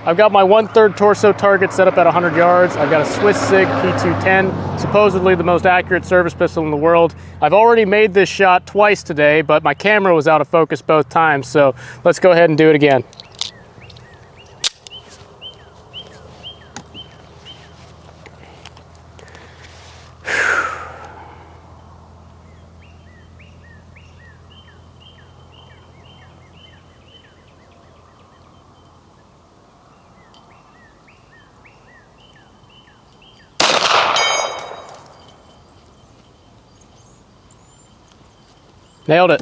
I've got my 1/3 torso target set up at 100 yards. I've got a Swiss SIG P210, supposedly the most accurate service pistol in the world. I've already made this shot twice today, but my camera was out of focus both times, so let's go ahead and do it again. Nailed it.